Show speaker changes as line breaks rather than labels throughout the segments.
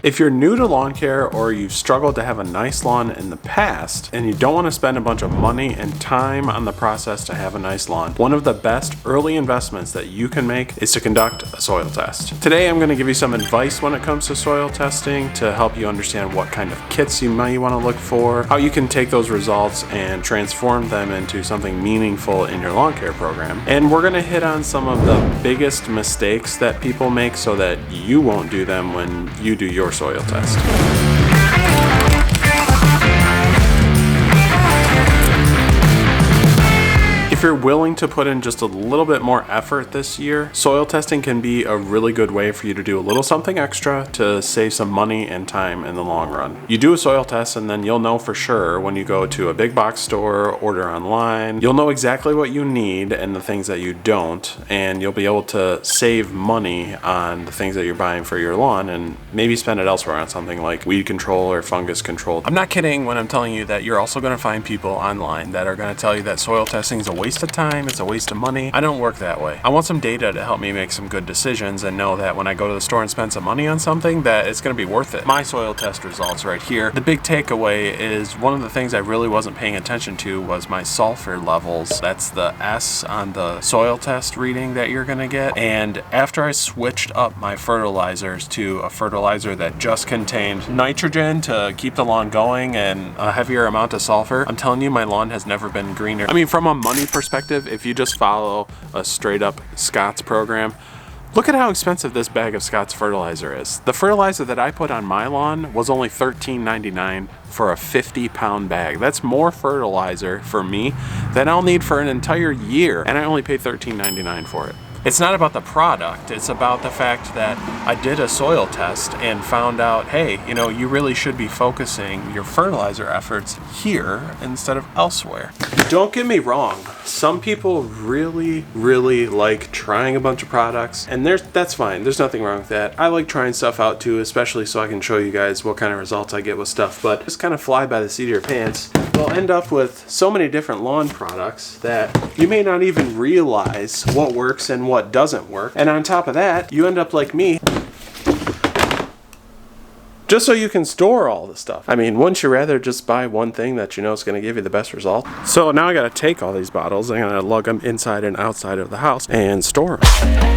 If you're new to lawn care or you've struggled to have a nice lawn in the past and you don't want to spend a bunch of money and time on the process to have a nice lawn, one of the best early investments that you can make is to conduct a soil test. Today I'm going to give you some advice when it comes to soil testing to help you understand what kind of kits you might want to look for, how you can take those results and transform them into something meaningful in your lawn care program. And we're going to hit on some of the biggest mistakes that people make so that you won't do them when you do your soil test. If you're willing to put in just a little bit more effort this year, soil testing can be a really good way for you to do a little something extra to save some money and time in the long run. You do a soil test and then you'll know for sure when you go to a big box store, order online, you'll know exactly what you need and the things that you don't, and you'll be able to save money on the things that you're buying for your lawn and maybe spend it elsewhere on something like weed control or fungus control. I'm not kidding when I'm telling you that you're also going to find people online that are going to tell you that soil testing is a waste of time, it's a waste of money. I don't work that way. I want some data to help me make some good decisions and know that when I go to the store and spend some money on something that it's going to be worth it. My soil test results right here. The big takeaway is one of the things I really wasn't paying attention to was my sulfur levels. That's the S on the soil test reading that you're going to get. And after I switched up my fertilizers to a fertilizer that just contained nitrogen to keep the lawn going and a heavier amount of sulfur, I'm telling you, my lawn has never been greener. I mean, from a money perspective, if you just follow a straight up Scotts program, look at how expensive this bag of Scotts fertilizer is. The fertilizer that I put on my lawn was only $13.99 for a 50-pound bag. That's more fertilizer for me than I'll need for an entire year, and I only paid $13.99 for it. It's not about the product, it's about the fact that I did a soil test and found out, hey, you really should be focusing your fertilizer efforts here instead of elsewhere. Don't get me wrong, some people really like trying a bunch of products, and that's fine, there's nothing wrong with that. I like trying stuff out too, especially so I can show you guys what kind of results I get with stuff, but just kind of fly by the seat of your pants. You'll end up with so many different lawn products that you may not even realize what works and what doesn't work. And on top of that, you end up like me, just so you can store all the stuff. I mean, wouldn't you rather just buy one thing that you know is going to give you the best result? So now I got to take all these bottles, I'm going to lug them inside and outside of the house and store them.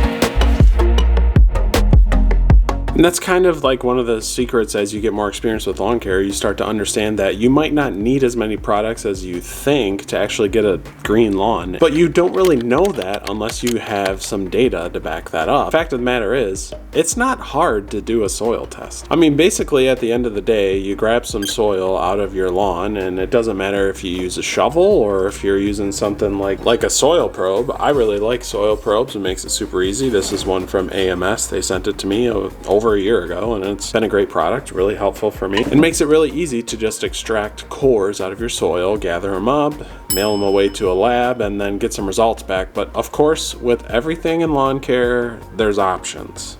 And that's kind of like one of the secrets as you get more experience with lawn care. You start to understand that you might not need as many products as you think to actually get a green lawn. But you don't really know that unless you have some data to back that up. Fact of the matter is, it's not hard to do a soil test. I mean, basically at the end of the day, you grab some soil out of your lawn, and it doesn't matter if you use a shovel or if you're using something like a soil probe. I really like soil probes. It makes it super easy. This is one from AMS. They sent it to me over a year ago, and it's been a great product, really helpful for me. It makes it really easy to just extract cores out of your soil, gather them up, mail them away to a lab, and then get some results back. But of course, with everything in lawn care, there's options.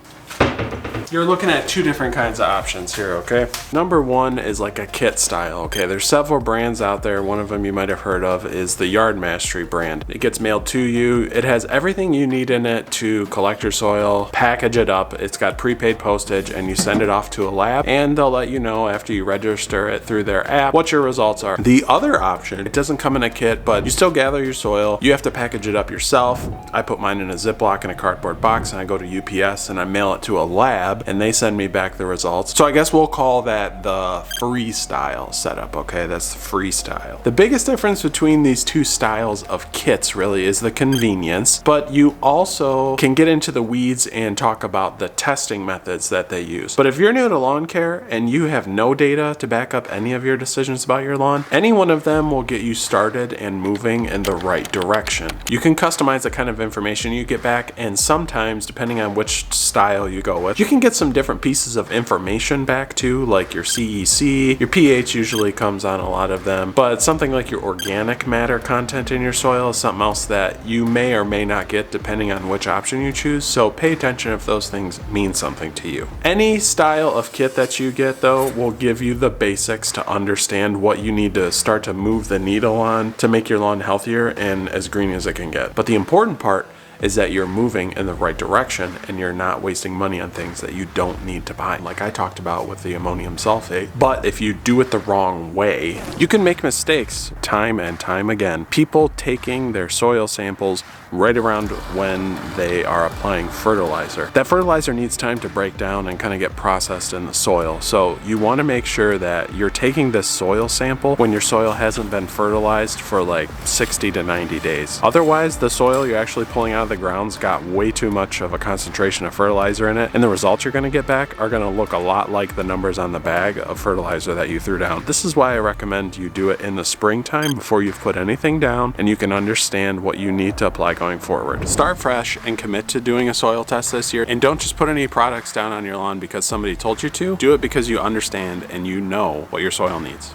You're looking at two different kinds of options here, okay? Number one is like a kit style, okay? There's several brands out there. One of them you might have heard of is the Yard Mastery brand. It gets mailed to you. It has everything you need in it to collect your soil, package it up. It's got prepaid postage, and you send it off to a lab, and they'll let you know after you register it through their app what your results are. The other option, it doesn't come in a kit, but you still gather your soil. You have to package it up yourself. I put mine in a Ziploc in a cardboard box, and I go to UPS and I mail it to a lab, and they send me back the results. So I guess we'll call that the freestyle setup, okay? That's the freestyle. The biggest difference between these two styles of kits really is the convenience, but you also can get into the weeds and talk about the testing methods that they use. But if you're new to lawn care and you have no data to back up any of your decisions about your lawn, any one of them will get you started and moving in the right direction. You can customize the kind of information you get back, and sometimes, depending on which style you go with, you can get some different pieces of information back too, like your CEC, your pH usually comes on a lot of them, but something like your organic matter content in your soil is something else that you may or may not get depending on which option you choose, so pay attention if those things mean something to you. Any style of kit that you get though will give you the basics to understand what you need to start to move the needle on to make your lawn healthier and as green as it can get. But the important part is that you're moving in the right direction and you're not wasting money on things that you don't need to buy, like I talked about with the ammonium sulfate. But if you do it the wrong way, you can make mistakes time and time again. People taking their soil samples right around when they are applying fertilizer. That fertilizer needs time to break down and kind of get processed in the soil. So you want to make sure that you're taking this soil sample when your soil hasn't been fertilized for like 60 to 90 days. Otherwise, the soil you're actually pulling out of the ground's got way too much of a concentration of fertilizer in it, and the results you're going to get back are going to look a lot like the numbers on the bag of fertilizer that you threw down. This is why I recommend you do it in the springtime before you've put anything down and you can understand what you need to apply going forward. Start fresh and commit to doing a soil test this year, and don't just put any products down on your lawn because somebody told you to. Do it because you understand and you know what your soil needs.